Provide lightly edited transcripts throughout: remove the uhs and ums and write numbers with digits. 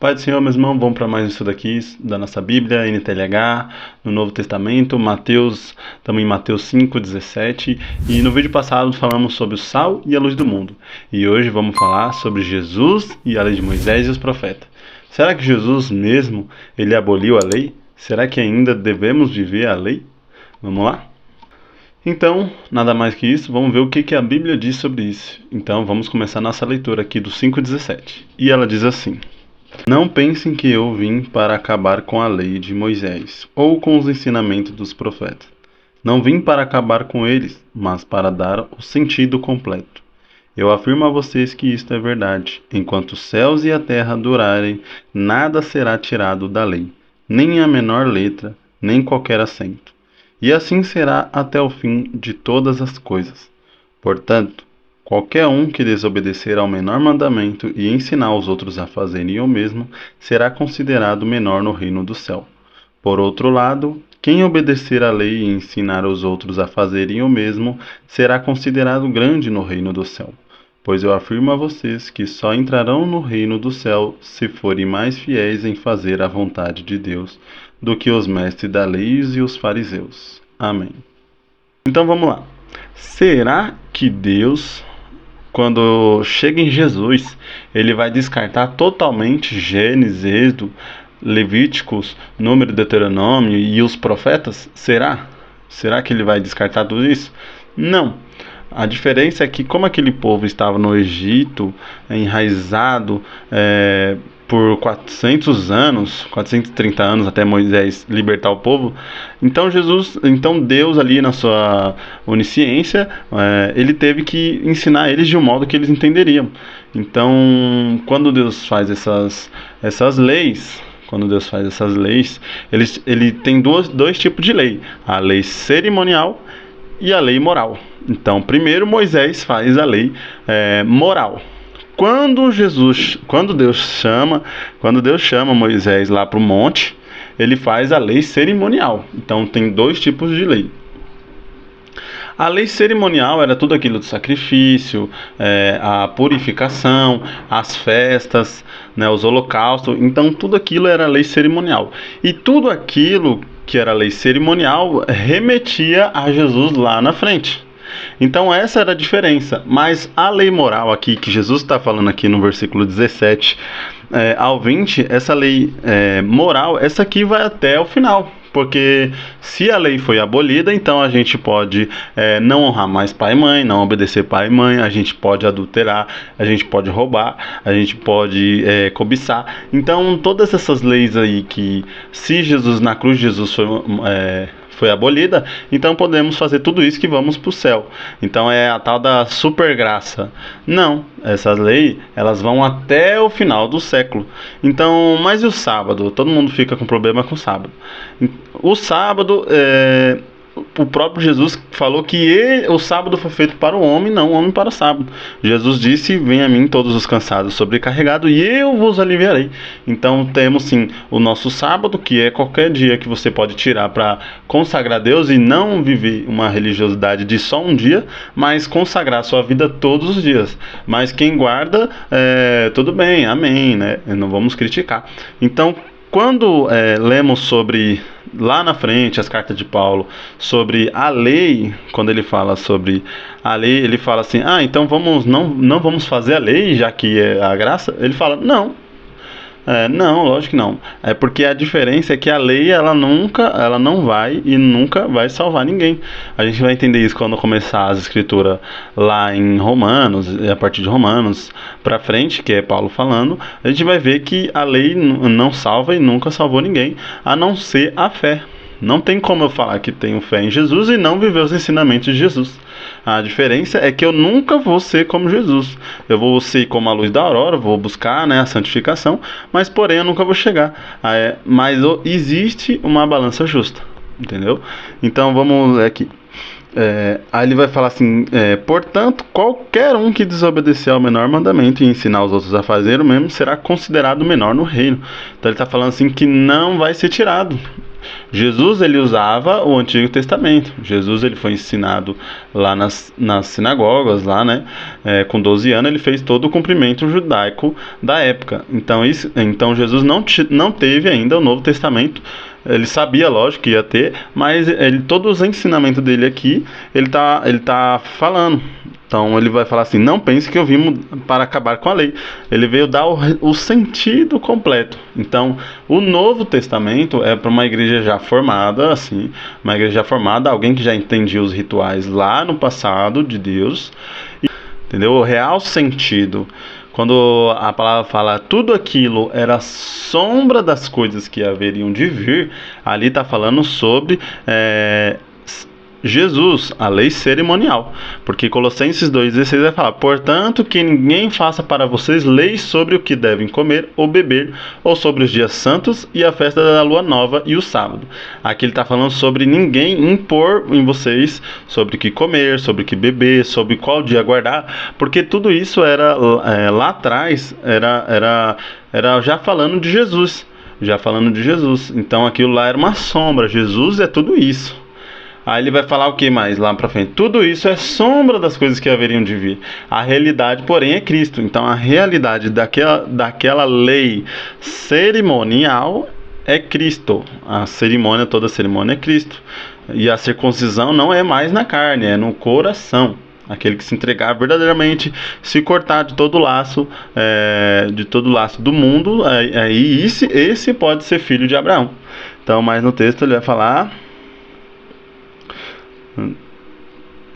Pai do Senhor, meus irmãos, vamos para mais um estudo aqui da nossa Bíblia, NTLH, no Novo Testamento, Mateus, estamos em Mateus 5:17, e no vídeo passado falamos sobre o sal e a luz do mundo, e hoje vamos falar sobre Jesus e a lei de Moisés e os profetas. Será que Jesus mesmo, ele aboliu a lei? Será que ainda devemos viver a lei? Vamos lá? Então, nada mais que isso, vamos ver o que a Bíblia diz sobre isso. Então, vamos começar nossa leitura aqui do 5:17, e ela diz assim: Não pensem que eu vim para acabar com a lei de Moisés, ou com os ensinamentos dos profetas. Não vim para acabar com eles, mas para dar o sentido completo. Eu afirmo a vocês que isto é verdade. Enquanto os céus e a terra durarem, nada será tirado da lei, nem a menor letra, nem qualquer acento. E assim será até o fim de todas as coisas. Portanto, qualquer um que desobedecer ao menor mandamento e ensinar os outros a fazerem o mesmo, será considerado menor no reino do céu. Por outro lado, quem obedecer à lei e ensinar os outros a fazerem o mesmo, será considerado grande no reino do céu. Pois eu afirmo a vocês que só entrarão no reino do céu se forem mais fiéis em fazer a vontade de Deus do que os mestres da lei e os fariseus. Amém. Então vamos lá. Será que Deus, quando chega em Jesus, ele vai descartar totalmente Gênesis, Êxodo, Levíticos, Número, Deuteronômio e os profetas? Será? Será que ele vai descartar tudo isso? Não. A diferença é que, como aquele povo estava no Egito, enraizado por 400 anos, 430 anos até Moisés libertar o povo, então Deus ali na sua onisciência, ele teve que ensinar eles de um modo que eles entenderiam. Então, quando Deus faz essas leis, ele tem dois tipos de lei: a lei cerimonial e a lei moral. Então, primeiro Moisés faz a lei moral. Quando Deus chama Moisés lá para o monte, ele faz a lei cerimonial. Então, tem dois tipos de lei. A lei cerimonial era tudo aquilo do sacrifício, a purificação, as festas, os holocaustos. Então, tudo aquilo era lei cerimonial. E tudo aquilo que era lei cerimonial remetia a Jesus lá na frente. Então essa era a diferença. Mas a lei moral aqui, que Jesus está falando aqui no versículo 17 ao 20, essa lei moral, essa aqui vai até o final. Porque se a lei foi abolida, então a gente pode não honrar mais pai e mãe, não obedecer pai e mãe, a gente pode adulterar, a gente pode roubar, a gente pode cobiçar. Então todas essas leis aí que, se Jesus na cruz, Jesus foi abolida, então podemos fazer tudo isso que vamos para o céu. Então é a tal da super graça. Não, essas leis, elas vão até o final do século. Então, mas e o sábado? Todo mundo fica com problema com o sábado. O sábado, o próprio Jesus falou que o sábado foi feito para o homem, não o homem para o sábado. Jesus disse: venha a mim todos os cansados, sobrecarregados, e eu vos aliviarei. Então temos sim o nosso sábado, que é qualquer dia que você pode tirar para consagrar a Deus e não viver uma religiosidade de só um dia, mas consagrar a sua vida todos os dias. Mas quem guarda, tudo bem, amém, né? Não vamos criticar. Então, quando lemos sobre, lá na frente, as cartas de Paulo, sobre a lei, quando ele fala sobre a lei, ele fala assim: então não vamos fazer a lei, já que é a graça? Ele fala: não. Não, lógico que não. É porque a diferença é que a lei, ela não vai e nunca vai salvar ninguém. A gente vai entender isso quando começar as escrituras lá em Romanos, a partir de Romanos para frente, que é Paulo falando. A gente vai ver que a lei não salva e nunca salvou ninguém, a não ser a fé. Não tem como eu falar que tenho fé em Jesus e não viver os ensinamentos de Jesus. A diferença é que eu nunca vou ser como Jesus. Eu vou ser como a luz da aurora, vou buscar a santificação, mas porém eu nunca vou chegar. Mas existe uma balança justa, entendeu? Então vamos aqui. Aí ele vai falar assim: portanto, qualquer um que desobedecer ao menor mandamento e ensinar os outros a fazer o mesmo será considerado menor no reino. Então ele está falando assim que não vai ser tirado. Jesus, ele usava o Antigo Testamento. Jesus, ele foi ensinado lá nas sinagogas, lá, né? Com 12 anos, ele fez todo o cumprimento judaico da época. Então Jesus não teve ainda o Novo Testamento. Ele sabia, lógico, que ia ter, mas todos os ensinamentos dele aqui, ele tá falando. Então ele vai falar assim: não pense que eu vim para acabar com a lei. Ele veio dar o sentido completo. Então o Novo Testamento é para uma igreja já formada, assim, uma igreja já formada, alguém que já entendia os rituais lá no passado de Deus, entendeu? O real sentido. Quando a palavra fala tudo aquilo era sombra das coisas que haveriam de vir, ali está falando sobre Jesus, a lei cerimonial. Porque Colossenses 2,16 vai falar: portanto, que ninguém faça para vocês leis sobre o que devem comer ou beber, ou sobre os dias santos e a festa da lua nova e o sábado. Aqui ele está falando sobre ninguém impor em vocês sobre o que comer, sobre o que beber, sobre qual dia guardar, porque tudo isso era lá atrás, era já falando de Jesus. Já falando de Jesus. Então aquilo lá era uma sombra. Jesus é tudo isso. Aí ele vai falar o que mais lá pra frente? Tudo isso é sombra das coisas que haveriam de vir. A realidade, porém, é Cristo. Então a realidade daquela lei cerimonial é Cristo. Toda cerimônia é Cristo. E a circuncisão não é mais na carne, é no coração. Aquele que se entregar verdadeiramente, se cortar de todo laço do mundo, aí esse pode ser filho de Abraão. Então, mais no texto ele vai falar.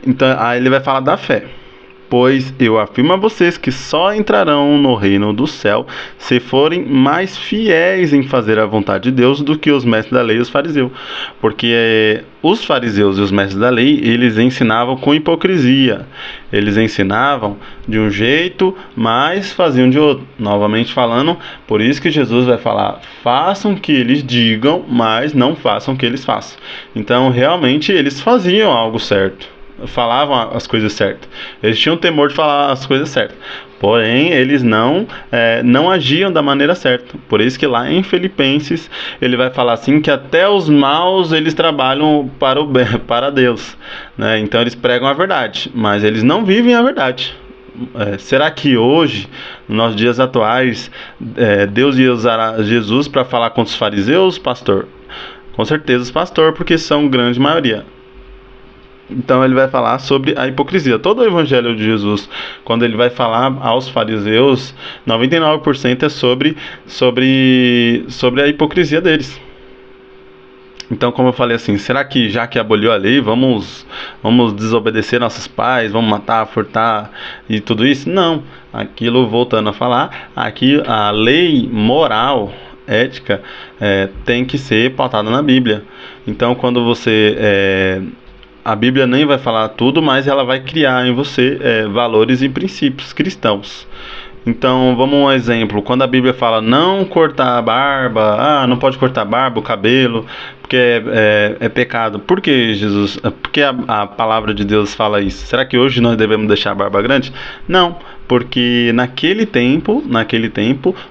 Então, aí ele vai falar da fé. Pois eu afirmo a vocês que só entrarão no reino do céu se forem mais fiéis em fazer a vontade de Deus do que os mestres da lei e os fariseus. Porque os fariseus e os mestres da lei, eles ensinavam com hipocrisia. Eles ensinavam de um jeito, mas faziam de outro. Novamente falando, por isso que Jesus vai falar: façam o que eles digam, mas não façam o que eles façam. Então, realmente, eles faziam algo certo. Falavam as coisas certas. Eles tinham temor de falar as coisas certas. Porém, eles não agiam da maneira certa. Por isso que lá em Filipenses ele vai falar assim que até os maus eles trabalham para Deus, né? Então eles pregam a verdade, mas eles não vivem a verdade. Será que hoje, nos nossos dias atuais, Deus ia usar Jesus para falar contra os fariseus, pastor? Com certeza os pastores, porque são grande maioria. Então ele vai falar sobre a hipocrisia. Todo o evangelho de Jesus, quando ele vai falar aos fariseus, 99% é sobre a hipocrisia deles. Então, como eu falei assim, será que já que aboliu a lei, vamos desobedecer nossos pais, vamos matar, furtar e tudo isso? Não. Aquilo, voltando a falar, aqui a lei moral, ética, tem que ser pautada na Bíblia. Então, quando a Bíblia nem vai falar tudo, mas ela vai criar em você valores e princípios cristãos. Então, vamos um exemplo. Quando a Bíblia fala não cortar a barba, não pode cortar a barba, o cabelo, porque é pecado. Por que Jesus? Porque a palavra de Deus fala isso? Será que hoje nós devemos deixar a barba grande? Não, porque naquele tempo,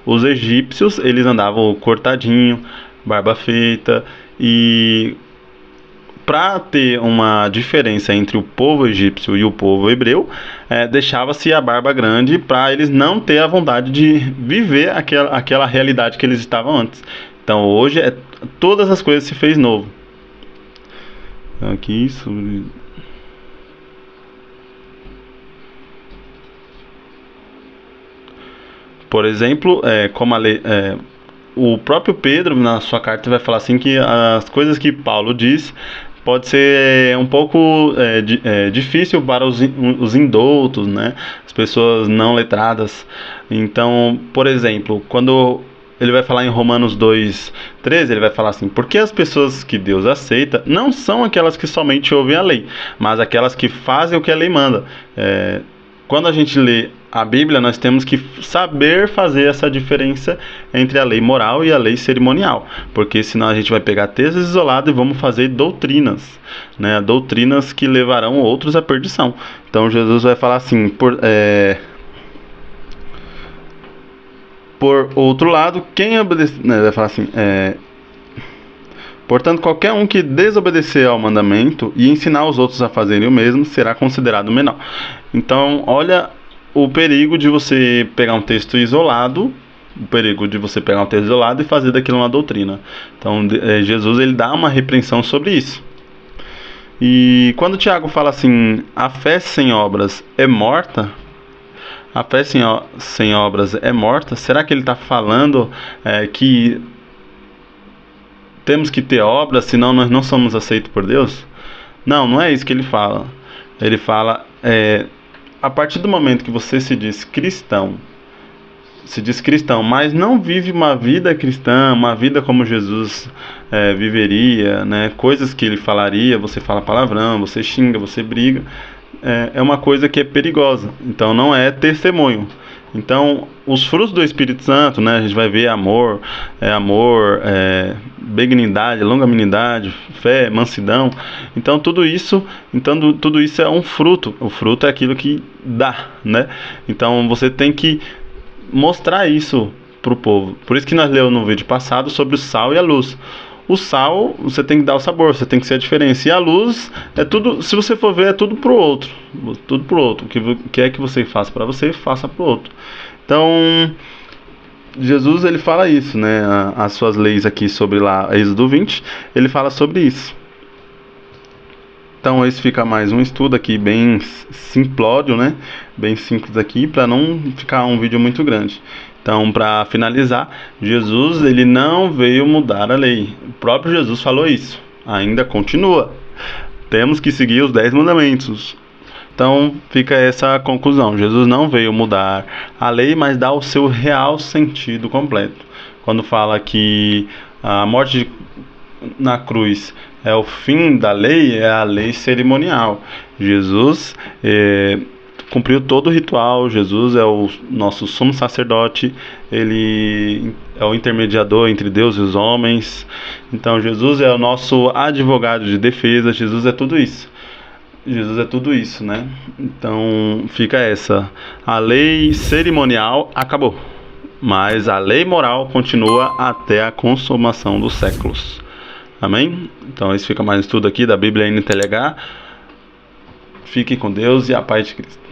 os egípcios, eles andavam cortadinho, barba feita, e para ter uma diferença entre o povo egípcio e o povo hebreu, deixava-se a barba grande para eles não ter a vontade de viver aquela realidade que eles estavam antes. Então hoje todas as coisas se fez novo. Então, aqui sobre... Por exemplo, como a lei... o próprio Pedro, na sua carta, vai falar assim que as coisas que Paulo diz pode ser um pouco difícil para os indoutos, né? As pessoas não letradas. Então, por exemplo, quando ele vai falar em Romanos 2:13, ele vai falar assim: porque as pessoas que Deus aceita não são aquelas que somente ouvem a lei, mas aquelas que fazem o que a lei manda. Quando a gente lê a Bíblia, nós temos que saber fazer essa diferença entre a lei moral e a lei cerimonial, porque senão a gente vai pegar textos isolados e vamos fazer doutrinas, né? Doutrinas que levarão outros à perdição. Então Jesus vai falar assim, por outro lado, quem obedece, né, vai falar assim, Portanto, qualquer um que desobedecer ao mandamento e ensinar os outros a fazerem o mesmo será considerado menor. Então, olha o perigo de você pegar um texto isolado, e fazer daquilo uma doutrina. Então, Jesus ele dá uma repreensão sobre isso. E quando Tiago fala assim, a fé sem obras é morta, será que ele está falando que temos que ter obras, senão nós não somos aceitos por Deus? Não, não é isso que ele fala. Ele fala, a partir do momento que você se diz cristão, mas não vive uma vida cristã, uma vida como Jesus viveria, né? Coisas que ele falaria, você fala palavrão, você xinga, você briga, é uma coisa que é perigosa. Então não é testemunho. Então os frutos do Espírito Santo, né? A gente vai ver amor, benignidade, longanimidade, fé, mansidão. Então tudo isso é um fruto. O fruto é aquilo que dá, né? Então você tem que mostrar isso para o povo. Por isso que nós lemos no vídeo passado sobre o sal e a luz. O sal, você tem que dar o sabor, você tem que ser a diferença. E a luz, é tudo, se você for ver, é tudo pro outro. Tudo pro outro. O que quer que você faça para você, faça pro outro. Então, Jesus, ele fala isso, né? As suas leis aqui sobre lá, Êxodo 20, ele fala sobre isso. Então, esse fica mais um estudo aqui bem simplório, né? Bem simples aqui, para não ficar um vídeo muito grande. Então, para finalizar, Jesus ele não veio mudar a lei. O próprio Jesus falou isso. Ainda continua. Temos que seguir os 10 mandamentos. Então, fica essa conclusão. Jesus não veio mudar a lei, mas dá o seu real sentido completo. Quando fala que a morte na cruz é o fim da lei, é a lei cerimonial. Jesus cumpriu todo o ritual. Jesus é o nosso sumo sacerdote, ele é o intermediador entre Deus e os homens. Então Jesus é o nosso advogado de defesa. Jesus é tudo isso, né? Então fica essa, a lei cerimonial acabou, mas a lei moral continua até a consumação dos séculos. Amém? Então esse fica mais um estudo aqui da Bíblia NTLH. Fiquem com Deus e a paz de Cristo.